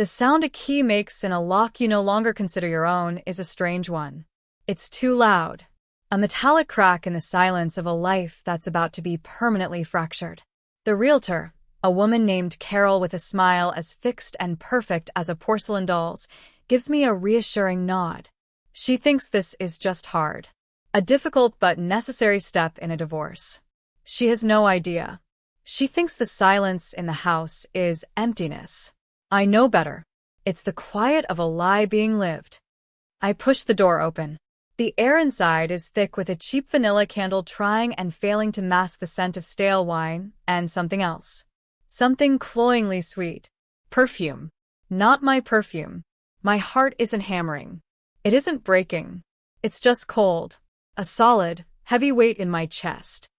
The sound a key makes in a lock you no longer consider your own is a strange one. It's too loud. A metallic crack in the silence of a life that's about to be permanently fractured. The realtor, a woman named Carol with a smile as fixed and perfect as a porcelain doll's, gives me a reassuring nod. She thinks this is just hard. A difficult but necessary step in a divorce. She has no idea. She thinks the silence in the house is emptiness. I know better. It's the quiet of a lie being lived. I push the door open. The air inside is thick with a cheap vanilla candle trying and failing to mask the scent of stale wine and something else. Something cloyingly sweet. Perfume. Not my perfume. My heart isn't hammering. It isn't breaking. It's just cold. A solid, heavy weight in my chest.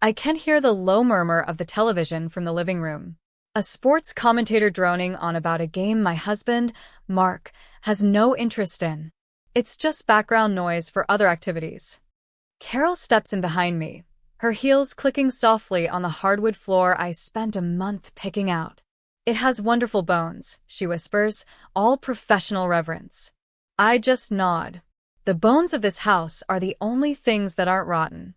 I can hear the low murmur of the television from the living room. A sports commentator droning on about a game my husband, Mark, has no interest in. It's just background noise for other activities. Carol steps in behind me, her heels clicking softly on the hardwood floor I spent a month picking out. "It has wonderful bones," she whispers, all professional reverence. I just nod. The bones of this house are the only things that aren't rotten.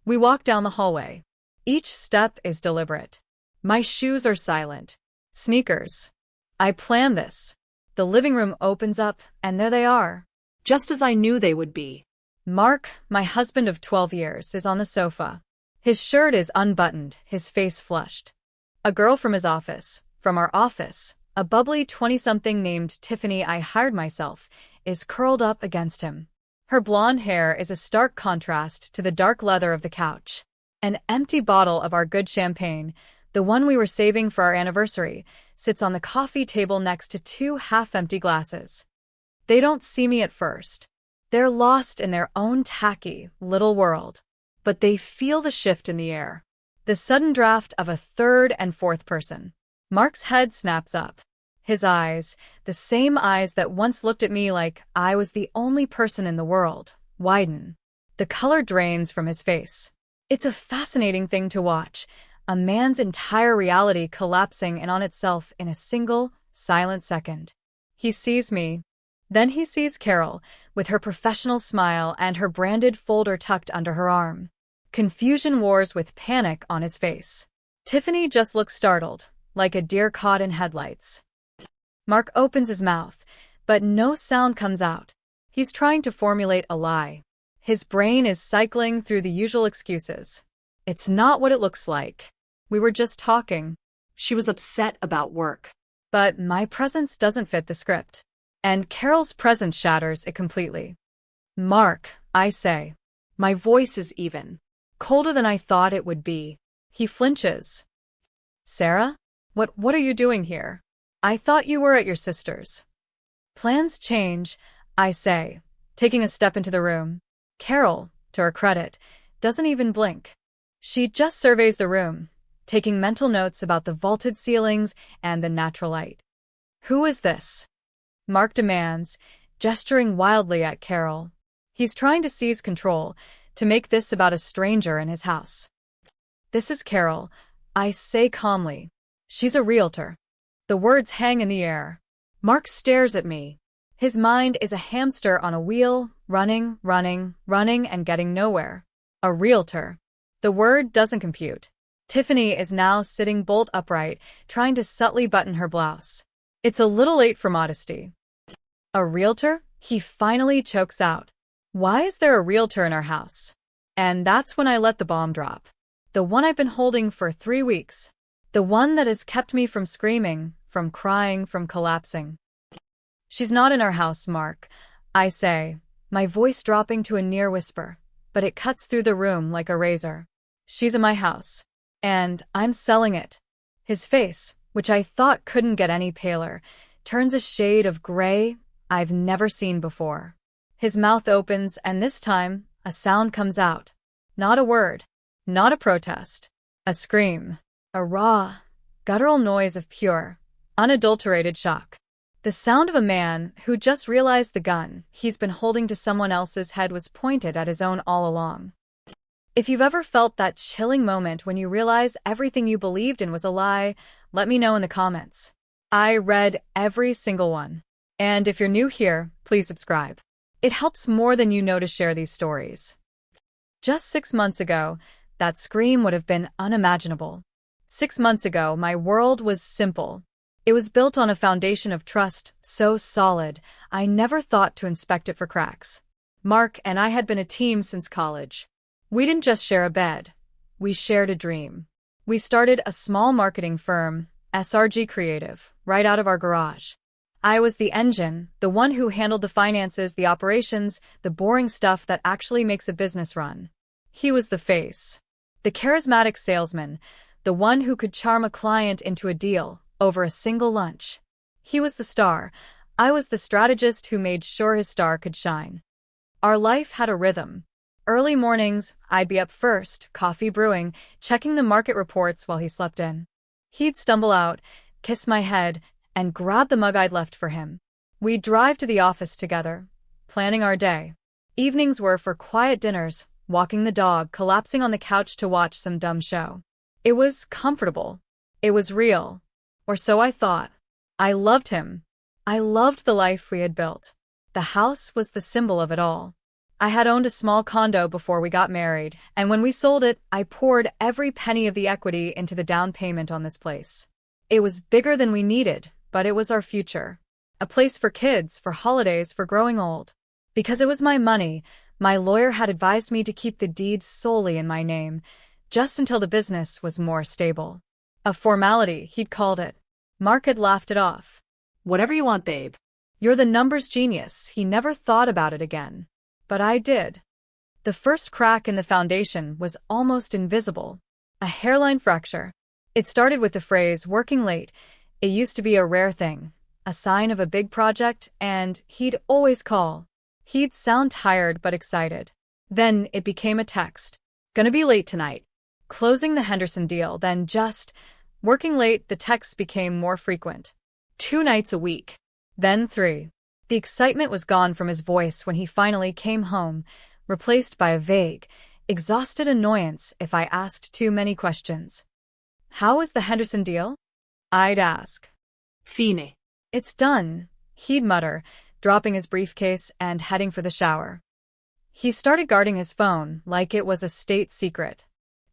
We walk down the hallway. Each step is deliberate. My shoes are silent. Sneakers. I plan this. The living room opens up, and there they are. Just as I knew they would be. Mark, my husband of 12 years, is on the sofa. His shirt is unbuttoned, his face flushed. A girl from our office, a bubbly 20-something named Tiffany I hired myself, is curled up against him. Her blonde hair is a stark contrast to the dark leather of the couch. An empty bottle of our good champagne, the one we were saving for our anniversary, sits on the coffee table next to two half-empty glasses. They don't see me at first. They're lost in their own tacky, little world. But they feel the shift in the air. The sudden draft of a third and fourth person. Mark's head snaps up. His eyes, the same eyes that once looked at me like I was the only person in the world, widen. The color drains from his face. It's a fascinating thing to watch. A man's entire reality collapsing in on itself in a single, silent second. He sees me. Then he sees Carol, with her professional smile and her branded folder tucked under her arm. Confusion wars with panic on his face. Tiffany just looks startled, like a deer caught in headlights. Mark opens his mouth, but no sound comes out. He's trying to formulate a lie. His brain is cycling through the usual excuses. It's not what it looks like. We were just talking. She was upset about work. But my presence doesn't fit the script. And Carol's presence shatters it completely. "Mark," I say. My voice is even. Colder than I thought it would be. He flinches. "Sarah? What are you doing here? I thought you were at your sister's." "Plans change," I say, taking a step into the room. Carol, to her credit, doesn't even blink. She just surveys the room, taking mental notes about the vaulted ceilings and the natural light. "Who is this?" Mark demands, gesturing wildly at Carol. He's trying to seize control, to make this about a stranger in his house. "This is Carol," I say calmly. "She's a realtor." The words hang in the air. Mark stares at me. His mind is a hamster on a wheel, running, and getting nowhere. A realtor. The word doesn't compute. Tiffany is now sitting bolt upright, trying to subtly button her blouse. It's a little late for modesty. "A realtor?" he finally chokes out. "Why is there a realtor in our house?" And that's when I let the bomb drop. The one I've been holding for 3 weeks. The one that has kept me from screaming, from crying, from collapsing. "She's not in our house, Mark," I say, my voice dropping to a near whisper, but it cuts through the room like a razor. "She's in my house. And I'm selling it." His face, which I thought couldn't get any paler, turns a shade of gray I've never seen before. His mouth opens, and this time, a sound comes out. Not a word. Not a protest. A scream. A raw, guttural noise of pure, unadulterated shock. The sound of a man who just realized the gun he's been holding to someone else's head was pointed at his own all along. If you've ever felt that chilling moment when you realize everything you believed in was a lie, let me know in the comments. I read every single one. And if you're new here, please subscribe. It helps more than you know to share these stories. Just 6 months ago, that scream would have been unimaginable. 6 months ago, my world was simple. It was built on a foundation of trust so solid, I never thought to inspect it for cracks. Mark and I had been a team since college. We didn't just share a bed. We shared a dream. We started a small marketing firm, SRG Creative, right out of our garage. I was the engine, the one who handled the finances, the operations, the boring stuff that actually makes a business run. He was the face, the charismatic salesman, the one who could charm a client into a deal over a single lunch. He was the star. I was the strategist who made sure his star could shine. Our life had a rhythm. Early mornings, I'd be up first, coffee brewing, checking the market reports while he slept in. He'd stumble out, kiss my head, and grab the mug I'd left for him. We'd drive to the office together, planning our day. Evenings were for quiet dinners, walking the dog, collapsing on the couch to watch some dumb show. It was comfortable. It was real. Or so I thought. I loved him. I loved the life we had built. The house was the symbol of it all. I had owned a small condo before we got married, and when we sold it, I poured every penny of the equity into the down payment on this place. It was bigger than we needed, but it was our future. A place for kids, for holidays, for growing old. Because it was my money, my lawyer had advised me to keep the deed solely in my name, just until the business was more stable. A formality, he'd called it. Mark had laughed it off. Whatever you want, babe. You're the numbers genius. He never thought about it again. But I did. The first crack in the foundation was almost invisible. A hairline fracture. It started with the phrase, working late. It used to be a rare thing, a sign of a big project, and he'd always call. He'd sound tired but excited. Then it became a text. Gonna be late tonight. Closing the Henderson deal, then just working late. The texts became more frequent. 2 nights a week. Then 3. The excitement was gone from his voice when he finally came home, replaced by a vague, exhausted annoyance if I asked too many questions. How was the Henderson deal? I'd ask. Fine. It's done, he'd mutter, dropping his briefcase and heading for the shower. He started guarding his phone like it was a state secret.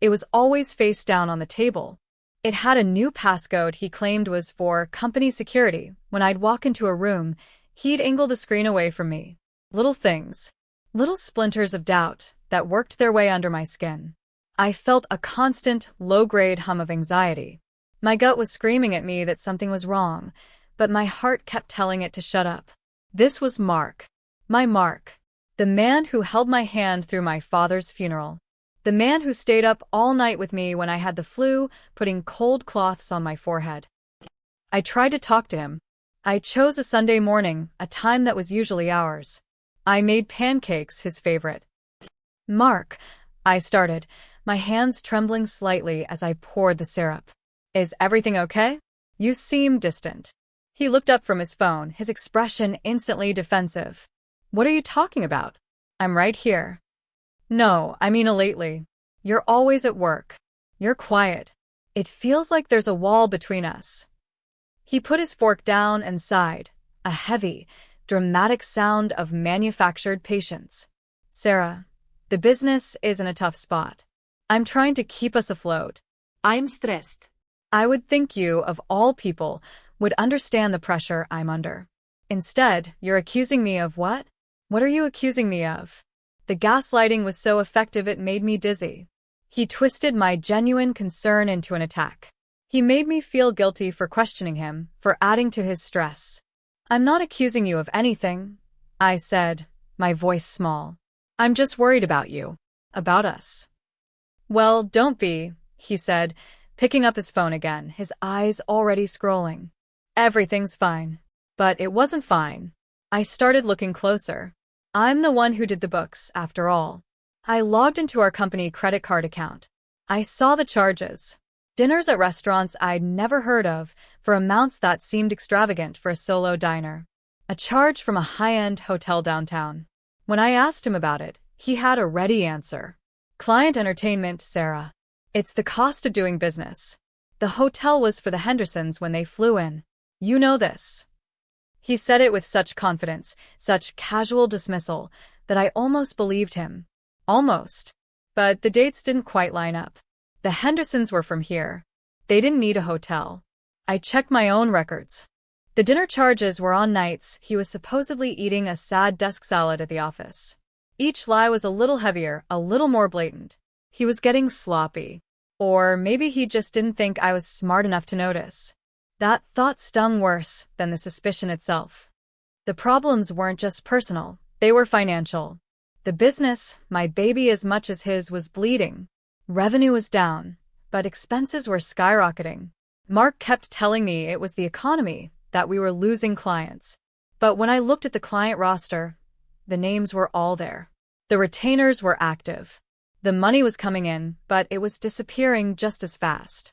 It was always face down on the table. It had a new passcode he claimed was for company security. When I'd walk into a room, he'd angle the screen away from me. Little things. Little splinters of doubt that worked their way under my skin. I felt a constant, low-grade hum of anxiety. My gut was screaming at me that something was wrong, but my heart kept telling it to shut up. This was Mark. My Mark. The man who held my hand through my father's funeral. The man who stayed up all night with me when I had the flu, putting cold cloths on my forehead. I tried to talk to him. I chose a Sunday morning, a time that was usually ours. I made pancakes his favorite. Mark, I started, my hands trembling slightly as I poured the syrup. Is everything okay? You seem distant. He looked up from his phone, his expression instantly defensive. What are you talking about? I'm right here. No, I mean lately. You're always at work. You're quiet. It feels like there's a wall between us. He put his fork down and sighed, a heavy, dramatic sound of manufactured patience. Sarah, the business is in a tough spot. I'm trying to keep us afloat. I'm stressed. I would think you, of all people, would understand the pressure I'm under. Instead, you're accusing me of what? What are you accusing me of? The gaslighting was so effective it made me dizzy. He twisted my genuine concern into an attack. He made me feel guilty for questioning him, for adding to his stress. I'm not accusing you of anything, I said, my voice small. I'm just worried about you. About us. Well, don't be, he said, picking up his phone again, his eyes already scrolling. Everything's fine. But it wasn't fine. I started looking closer. I'm the one who did the books, after all. I logged into our company credit card account. I saw the charges. Dinners at restaurants I'd never heard of, for amounts that seemed extravagant for a solo diner. A charge from a high-end hotel downtown. When I asked him about it, he had a ready answer. Client entertainment, Sarah. It's the cost of doing business. The hotel was for the Hendersons when they flew in. You know this. He said it with such confidence, such casual dismissal, that I almost believed him. Almost. But the dates didn't quite line up. The Hendersons were from here. They didn't need a hotel. I checked my own records. The dinner charges were on nights he was supposedly eating a sad desk salad at the office. Each lie was a little heavier, a little more blatant. He was getting sloppy. Or maybe he just didn't think I was smart enough to notice. That thought stung worse than the suspicion itself. The problems weren't just personal, they were financial. The business, my baby as much as his, was bleeding. Revenue was down, but expenses were skyrocketing. Mark kept telling me it was the economy, that we were losing clients. But when I looked at the client roster, the names were all there. The retainers were active. The money was coming in, but it was disappearing just as fast.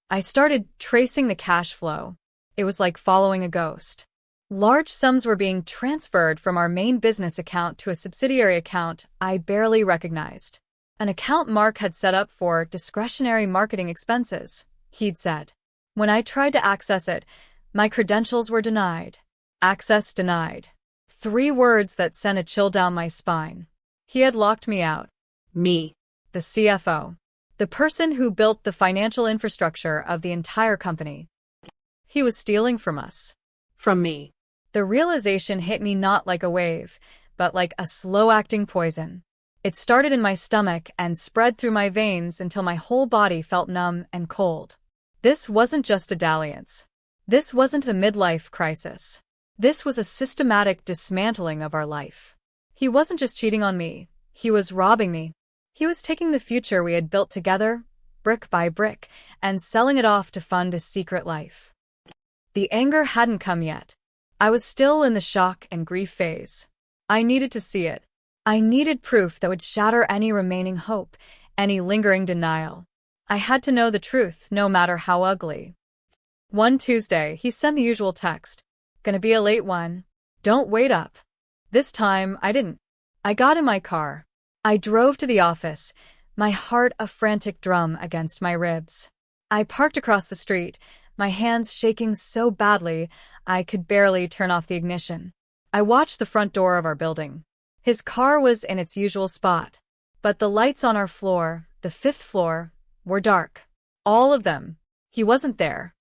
I started tracing the cash flow. It was like following a ghost. Large sums were being transferred from our main business account to a subsidiary account I barely recognized. An account Mark had set up for discretionary marketing expenses, he'd said. When I tried to access it, my credentials were denied. Access denied. 3 words that sent a chill down my spine. He had locked me out. Me. The CFO. The person who built the financial infrastructure of the entire company. He was stealing from us. From me. The realization hit me not like a wave, but like a slow-acting poison. It started in my stomach and spread through my veins until my whole body felt numb and cold. This wasn't just a dalliance. This wasn't a midlife crisis. This was a systematic dismantling of our life. He wasn't just cheating on me. He was robbing me. He was taking the future we had built together, brick by brick, and selling it off to fund a secret life. The anger hadn't come yet. I was still in the shock and grief phase. I needed to see it. I needed proof that would shatter any remaining hope, any lingering denial. I had to know the truth, no matter how ugly. One Tuesday, he sent the usual text. Gonna be a late one. Don't wait up. This time, I didn't. I got in my car. I drove to the office, my heart a frantic drum against my ribs. I parked across the street, my hands shaking so badly I could barely turn off the ignition. I watched the front door of our building. His car was in its usual spot, but the lights on our floor, the 5th floor, were dark. All of them. He wasn't there.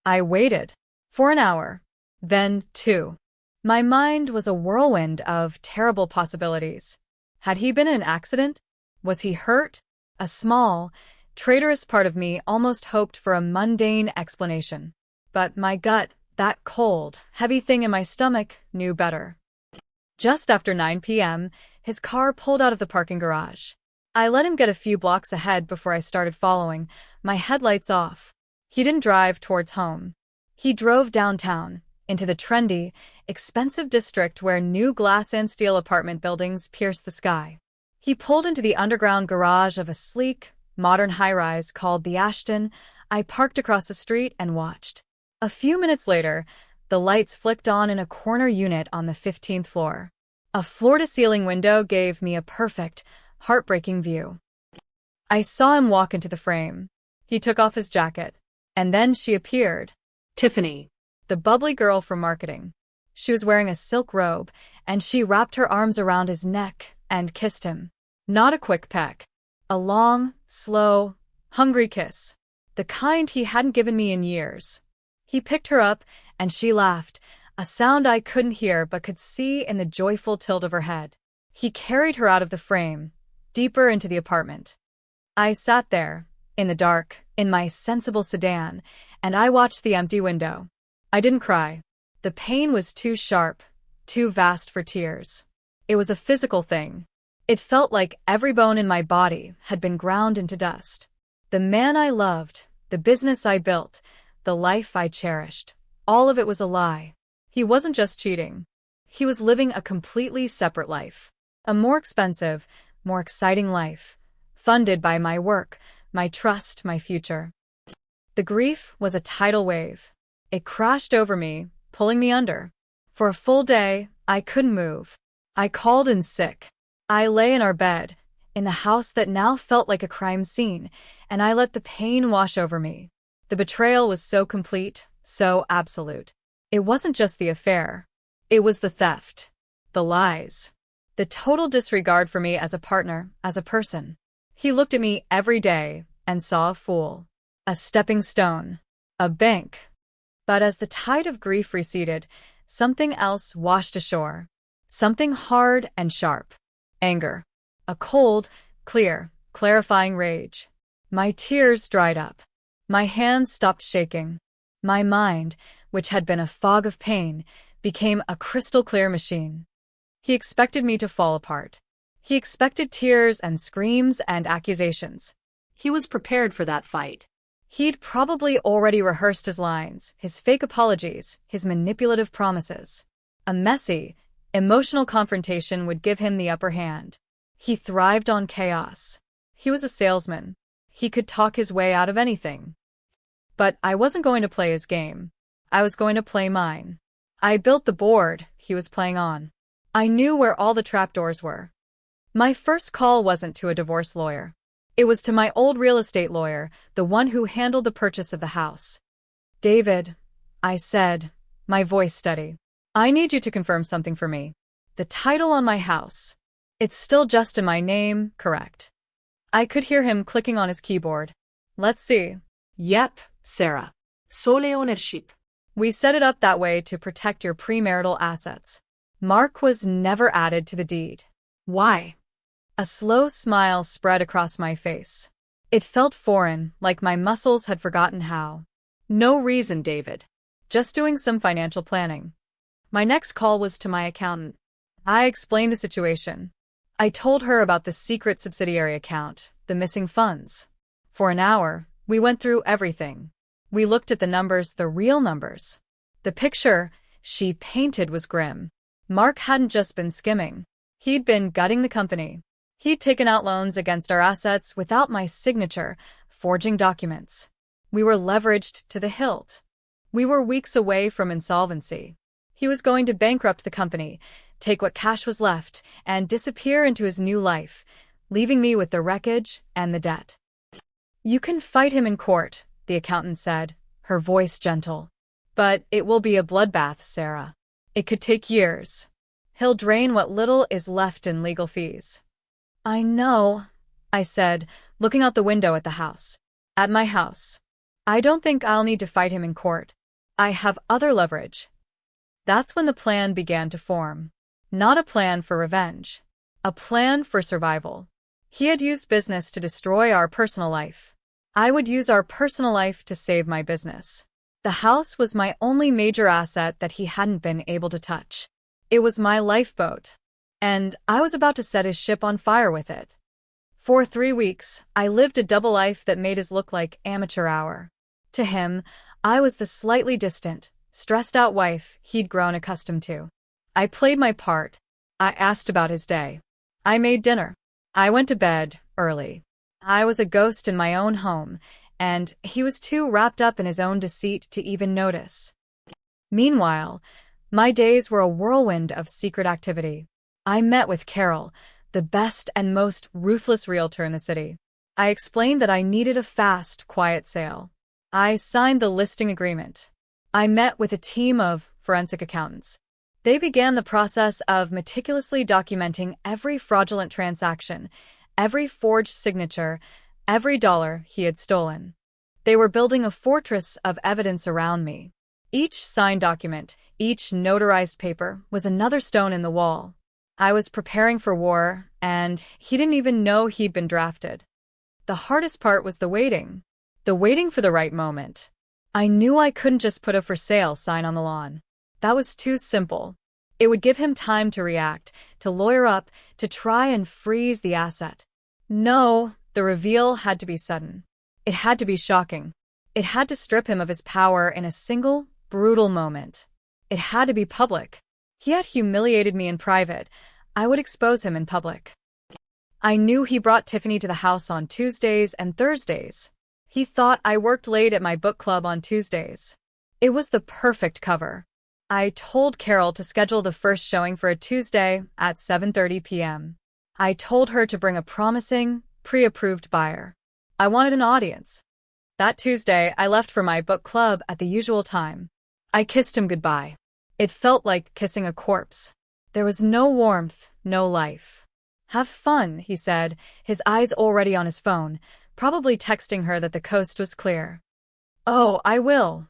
I waited. For an hour. Then 2. My mind was a whirlwind of terrible possibilities. Had he been in an accident? Was he hurt? A small, traitorous part of me almost hoped for a mundane explanation. But my gut, that cold, heavy thing in my stomach, knew better. Just after 9 p.m., his car pulled out of the parking garage. I let him get a few blocks ahead before I started following, my headlights off. He didn't drive towards home. He drove downtown, into the trendy, expensive district where new glass and steel apartment buildings pierce the sky. He pulled into the underground garage of a sleek, modern high-rise called the Ashton. I parked across the street and watched. A few minutes later, the lights flicked on in a corner unit on the 15th floor. A floor-to-ceiling window gave me a perfect, heartbreaking view. I saw him walk into the frame. He took off his jacket. And then she appeared. Tiffany. The bubbly girl from marketing. She was wearing a silk robe, and she wrapped her arms around his neck and kissed him. Not a quick peck. A long, slow, hungry kiss. The kind he hadn't given me in years. He picked her up, and she laughed, a sound I couldn't hear but could see in the joyful tilt of her head. He carried her out of the frame, deeper into the apartment. I sat there, in the dark, in my sensible sedan, and I watched the empty window. I didn't cry. The pain was too sharp, too vast for tears. It was a physical thing. It felt like every bone in my body had been ground into dust. The man I loved, the business I built, the life I cherished, all of it was a lie. He wasn't just cheating. He was living a completely separate life. A more expensive, more exciting life, funded by my work, my trust, my future. The grief was a tidal wave. It crashed over me, pulling me under. For a full day, I couldn't move. I called in sick. I lay in our bed, in the house that now felt like a crime scene, and I let the pain wash over me. The betrayal was so complete, So absolute. It wasn't just the affair. It was the theft, the lies, the total disregard for me as a partner, as a person. He looked at me every day and saw a fool, a stepping stone, a bank. But as the tide of grief receded, something else washed ashore. Something hard and sharp. Anger. A cold, clear, clarifying rage. My tears dried up. My hands stopped shaking. My mind, which had been a fog of pain, became a crystal-clear machine. He expected me to fall apart. He expected tears and screams and accusations. He was prepared for that fight. He'd probably already rehearsed his lines, his fake apologies, his manipulative promises. A messy, emotional confrontation would give him the upper hand. He thrived on chaos. He was a salesman. He could talk his way out of anything. But I wasn't going to play his game. I was going to play mine. I built the board he was playing on. I knew where all the trapdoors were. My first call wasn't to a divorce lawyer. It was to my old real estate lawyer, the one who handled the purchase of the house. "David," I said, my voice steady, "I need you to confirm something for me. The title on my house. It's still just in my name, correct?" I could hear him clicking on his keyboard. "Let's see." Yep, Sarah. Sole ownership. "We set it up that way to protect your premarital assets. Mark was never added to the deed." Why? A slow smile spread across my face. It felt foreign, like my muscles had forgotten how. No reason, David. Just doing some financial planning. My next call was to my accountant. I explained the situation. I told her about the secret subsidiary account, the missing funds. For an hour, we went through everything. We looked at the numbers, the real numbers. The picture she painted was grim. Mark hadn't just been skimming. He'd been gutting the company. He'd taken out loans against our assets without my signature, forging documents. We were leveraged to the hilt. We were weeks away from insolvency. He was going to bankrupt the company, take what cash was left, and disappear into his new life, leaving me with the wreckage and the debt. "You can fight him in court," the accountant said, her voice gentle. "But it will be a bloodbath, Sarah. It could take years. He'll drain what little is left in legal fees." "I know," I said, looking out the window at the house. "At my house. I don't think I'll need to fight him in court. I have other leverage." That's when the plan began to form. Not a plan for revenge. A plan for survival. He had used business to destroy our personal life. I would use our personal life to save my business. The house was my only major asset that he hadn't been able to touch. It was my lifeboat. And I was about to set his ship on fire with it. For 3 weeks, I lived a double life that made his look like amateur hour. To him, I was the slightly distant, stressed-out wife he'd grown accustomed to. I played my part. I asked about his day. I made dinner. I went to bed early. I was a ghost in my own home, and he was too wrapped up in his own deceit to even notice. Meanwhile, my days were a whirlwind of secret activity. I met with Carol, the best and most ruthless realtor in the city. I explained that I needed a fast, quiet sale. I signed the listing agreement. I met with a team of forensic accountants. They began the process of meticulously documenting every fraudulent transaction, every forged signature, every dollar he had stolen. They were building a fortress of evidence around me. Each signed document, each notarized paper was another stone in the wall. I was preparing for war, and he didn't even know he'd been drafted. The hardest part was the waiting for the right moment. I knew I couldn't just put a for sale sign on the lawn. That was too simple. It would give him time to react, to lawyer up, to try and freeze the asset. No, the reveal had to be sudden. It had to be shocking. It had to strip him of his power in a single, brutal moment. It had to be public. He had humiliated me in private. I would expose him in public. I knew he brought Tiffany to the house on Tuesdays and Thursdays. He thought I worked late at my book club on Tuesdays. It was the perfect cover. I told Carol to schedule the first showing for a Tuesday at 7:30 p.m. I told her to bring a promising, pre-approved buyer. I wanted an audience. That Tuesday, I left for my book club at the usual time. I kissed him goodbye. It felt like kissing a corpse. There was no warmth, no life. Have fun, he said, his eyes already on his phone, probably texting her that the coast was clear. Oh, I will,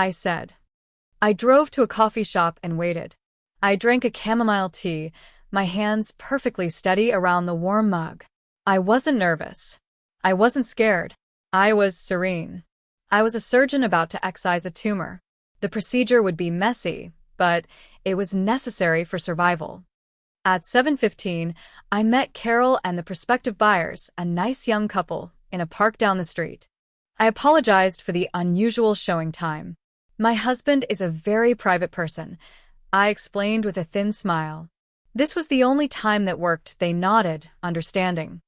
I said. I drove to a coffee shop and waited. I drank a chamomile tea, my hands perfectly steady around the warm mug. I wasn't nervous. I wasn't scared. I was serene. I was a surgeon about to excise a tumor. The procedure would be messy, but it was necessary for survival. At 7:15, I met Carol and the prospective buyers, a nice young couple, in a park down the street. I apologized for the unusual showing time. My husband is a very private person, I explained with a thin smile. This was the only time that worked. They nodded, understanding.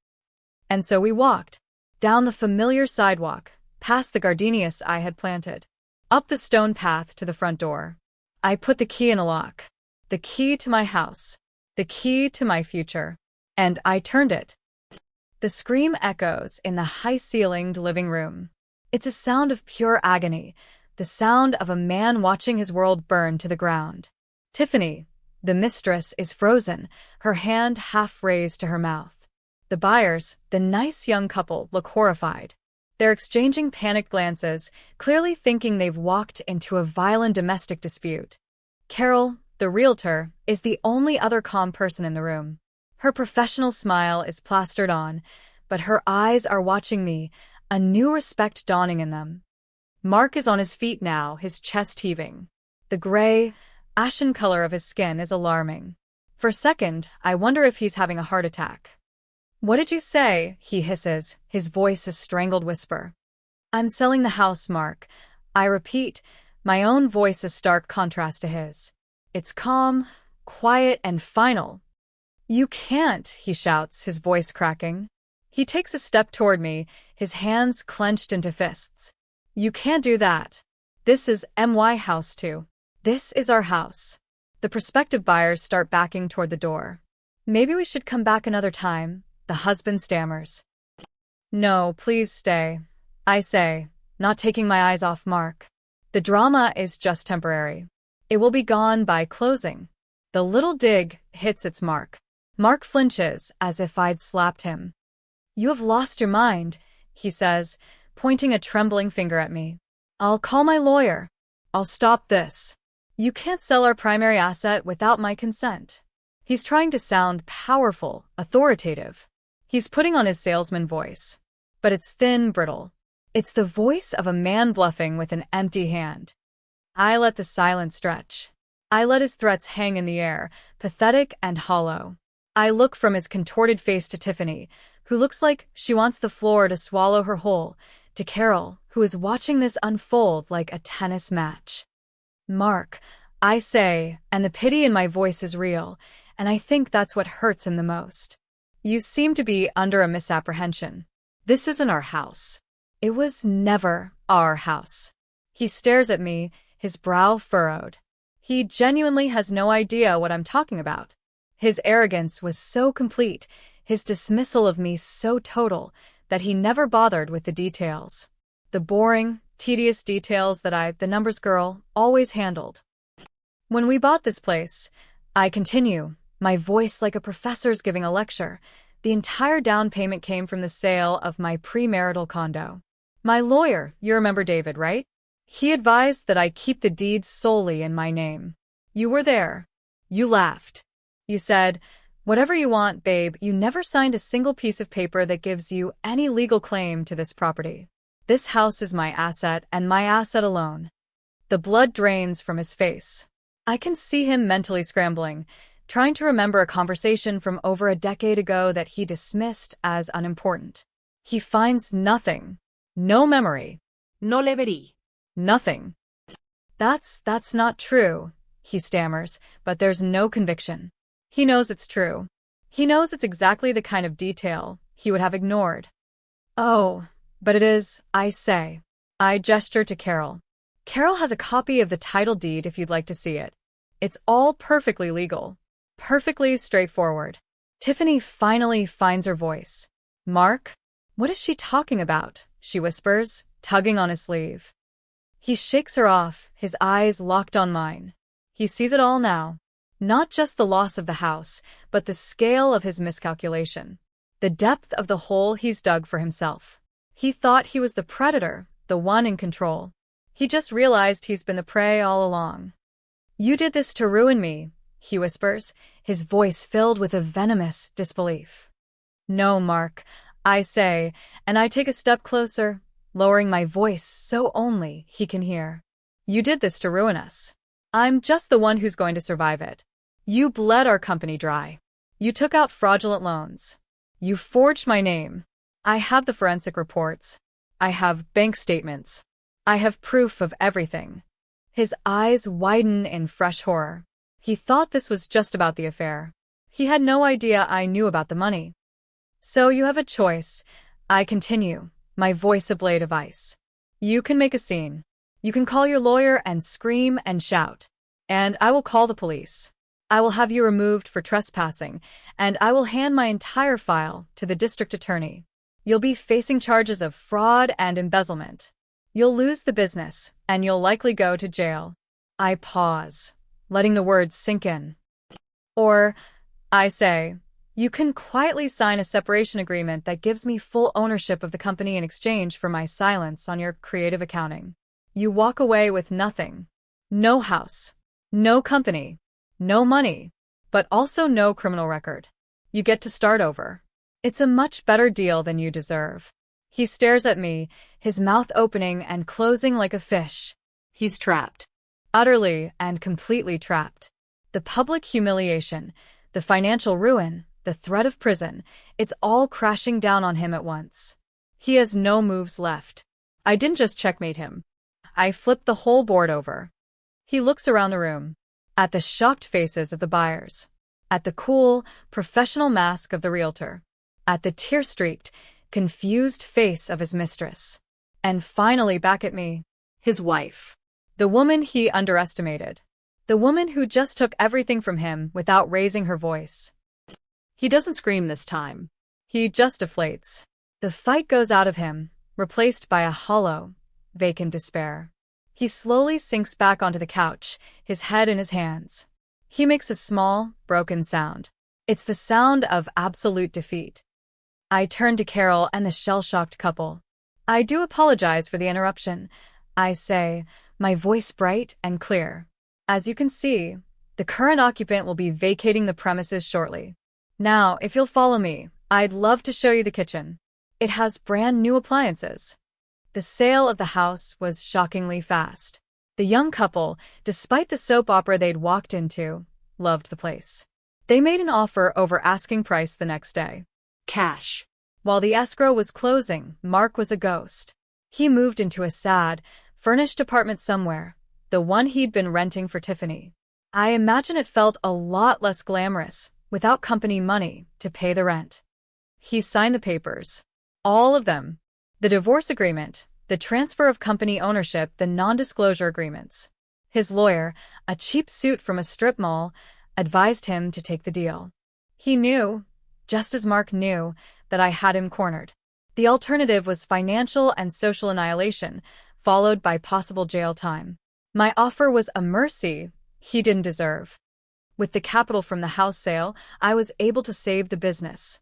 And so we walked, down the familiar sidewalk, past the gardenias I had planted, up the stone path to the front door. I put the key in a lock. The key to my house. The key to my future. And I turned it. The scream echoes in the high-ceilinged living room. It's a sound of pure agony, the sound of a man watching his world burn to the ground. Tiffany, the mistress, is frozen, her hand half raised to her mouth. The buyers, the nice young couple, look horrified. They're exchanging panicked glances, clearly thinking they've walked into a violent domestic dispute. Carol, the realtor, is the only other calm person in the room. Her professional smile is plastered on, but her eyes are watching me, a new respect dawning in them. Mark is on his feet now, his chest heaving. The gray, ashen color of his skin is alarming. For a second, I wonder if he's having a heart attack. What did you say? He hisses, his voice a strangled whisper. I'm selling the house, Mark. I repeat, my own voice a stark contrast to his. It's calm, quiet, and final. You can't, he shouts, his voice cracking. He takes a step toward me, his hands clenched into fists. You can't do that. This is my house too. This is our house. The prospective buyers start backing toward the door. Maybe we should come back another time, the husband stammers. No, please stay, I say, not taking my eyes off Mark. The drama is just temporary. It will be gone by closing. The little dig hits its mark. Mark flinches as if I'd slapped him. You have lost your mind, he says, pointing a trembling finger at me. I'll call my lawyer. I'll stop this. You can't sell our primary asset without my consent. He's trying to sound powerful, authoritative. He's putting on his salesman voice. But it's thin, brittle. It's the voice of a man bluffing with an empty hand. I let the silence stretch. I let his threats hang in the air, pathetic and hollow. I look from his contorted face to Tiffany, who looks like she wants the floor to swallow her whole, to Carol, who is watching this unfold like a tennis match. Mark, I say, and the pity in my voice is real, and I think that's what hurts him the most. You seem to be under a misapprehension. This isn't our house. It was never our house. He stares at me, his brow furrowed. He genuinely has no idea what I'm talking about. His arrogance was so complete, his dismissal of me so total, that he never bothered with the details. The boring, tedious details that the numbers girl, always handled. When we bought this place, I continue, my voice like a professor's giving a lecture, the entire down payment came from the sale of my premarital condo. My lawyer, you remember David, right? He advised that I keep the deeds solely in my name. You were there. You laughed. You said, whatever you want, babe, you never signed a single piece of paper that gives you any legal claim to this property. This house is my asset and my asset alone. The blood drains from his face. I can see him mentally scrambling, trying to remember a conversation from over a decade ago that he dismissed as unimportant. He finds nothing. No memory. No le verí. Nothing. That's not true, he stammers, but there's no conviction. He knows it's true. He knows it's exactly the kind of detail he would have ignored. Oh, but it is, I say. I gesture to Carol. Carol has a copy of the title deed if you'd like to see it. It's all perfectly legal. Perfectly straightforward. Tiffany finally finds her voice. Mark? What is she talking about? She whispers, tugging on his sleeve. He shakes her off, his eyes locked on mine. He sees it all now. Not just the loss of the house, but the scale of his miscalculation. The depth of the hole he's dug for himself. He thought he was the predator, the one in control. He just realized he's been the prey all along. "You did this to ruin me," he whispers, his voice filled with a venomous disbelief. "No, Mark," I say, and I take a step closer, lowering my voice so only he can hear. "You did this to ruin us. I'm just the one who's going to survive it. You bled our company dry. You took out fraudulent loans. You forged my name. I have the forensic reports. I have bank statements. I have proof of everything." His eyes widen in fresh horror. He thought this was just about the affair. He had no idea I knew about the money. "So you have a choice," I continue, my voice a blade of ice. "You can make a scene. You can call your lawyer and scream and shout. And I will call the police. I will have you removed for trespassing, and I will hand my entire file to the district attorney. You'll be facing charges of fraud and embezzlement. You'll lose the business, and you'll likely go to jail." I pause, letting the words sink in. "Or," I say, "you can quietly sign a separation agreement that gives me full ownership of the company in exchange for my silence on your creative accounting. You walk away with nothing. No house. No company. No money. But also no criminal record. You get to start over. It's a much better deal than you deserve." He stares at me, his mouth opening and closing like a fish. He's trapped. Utterly and completely trapped. The public humiliation, the financial ruin, the threat of prison, it's all crashing down on him at once. He has no moves left. I didn't just checkmate him. I flipped the whole board over. He looks around the room, at the shocked faces of the buyers, at the cool, professional mask of the realtor, at the tear-streaked, confused face of his mistress, and finally back at me, His wife. the woman he underestimated, the woman who just took everything from him without raising her voice. He doesn't scream this time. He just deflates. The fight goes out of him, replaced by a hollow, vacant despair. He slowly sinks back onto the couch, his head in his hands. He makes a small, broken sound. It's the sound of absolute defeat. I turn to Carol and the shell-shocked couple. "I do apologize for the interruption," I say, my voice bright and clear. "As you can see, the current occupant will be vacating the premises shortly. Now, if you'll follow me, I'd love to show you the kitchen. It has brand new appliances." The sale of the house was shockingly fast. The young couple, despite the soap opera they'd walked into, loved the place. They made an offer over asking price the next day. Cash. While the escrow was closing, Mark was a ghost. He moved into a sad, furnished apartment somewhere, the one he'd been renting for Tiffany. I imagine it felt a lot less glamorous, without company money to pay the rent. He signed the papers. All of them. The divorce agreement, the transfer of company ownership, the non-disclosure agreements. His lawyer, a cheap suit from a strip mall, advised him to take the deal. He knew, just as Mark knew, that I had him cornered. The alternative was financial and social annihilation, followed by possible jail time. My offer was a mercy he didn't deserve. With the capital from the house sale, I was able to save the business.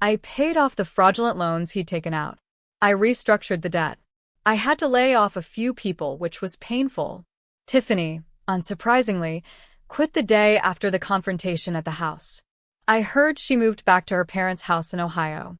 I paid off the fraudulent loans he'd taken out. I restructured the debt. I had to lay off a few people, which was painful. Tiffany, unsurprisingly, quit the day after the confrontation at the house. I heard she moved back to her parents' house in Ohio.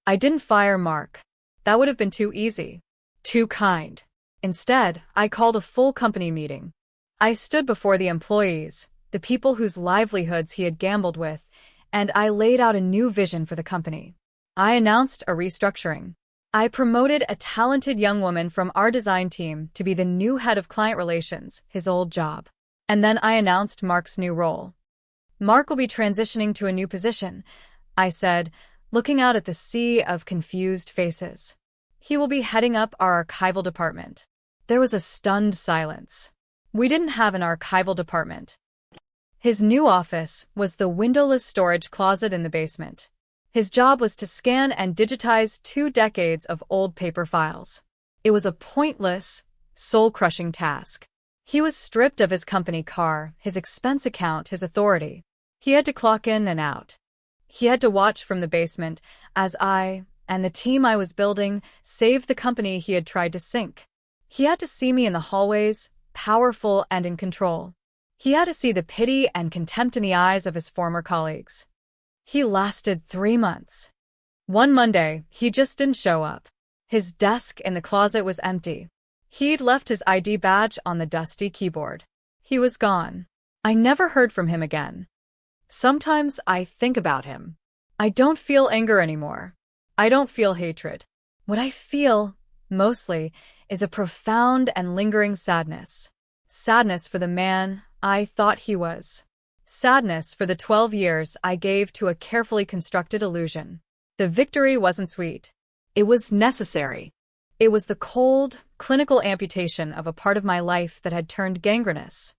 I didn't fire Mark. That would have been too easy. Too kind. Instead, I called a full company meeting. I stood before the employees, the people whose livelihoods he had gambled with, and I laid out a new vision for the company. I announced a restructuring. I promoted a talented young woman from our design team to be the new head of client relations, his old job. And then I announced Mark's new role. "Mark will be transitioning to a new position," I said, looking out at the sea of confused faces. "He will be heading up our archival department." There was a stunned silence. We didn't have an archival department. His new office was the windowless storage closet in the basement. His job was to scan and digitize 2 decades of old paper files. It was a pointless, soul-crushing task. He was stripped of his company car, his expense account, his authority. He had to clock in and out. He had to watch from the basement as I, and the team I was building, saved the company he had tried to sink. He had to see me in the hallways, powerful and in control. He had to see the pity and contempt in the eyes of his former colleagues. He lasted 3 months. One Monday, he just didn't show up. His desk in the closet was empty. He'd left his ID badge on the dusty keyboard. He was gone. I never heard from him again. Sometimes I think about him. I don't feel anger anymore. I don't feel hatred. What I feel, mostly, is a profound and lingering sadness. Sadness for the man I thought he was. Sadness for the 12 years I gave to a carefully constructed illusion. The victory wasn't sweet. It was necessary. It was the cold, clinical amputation of a part of my life that had turned gangrenous.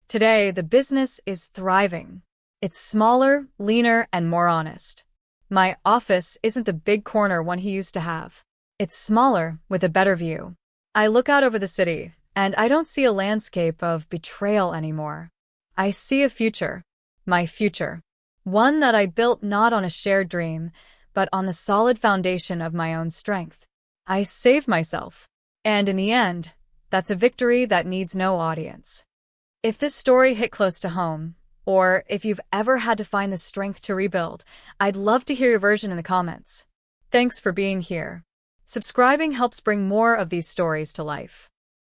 Today, the business is thriving. It's smaller, leaner, and more honest. My office isn't the big corner one he used to have. It's smaller, with a better view. I look out over the city, and I don't see a landscape of betrayal anymore. I see a future. My future. One that I built not on a shared dream, but on the solid foundation of my own strength. I saved myself. And in the end, that's a victory that needs no audience. If this story hit close to home, or if you've ever had to find the strength to rebuild, I'd love to hear your version in the comments. Thanks for being here. Subscribing helps bring more of these stories to life.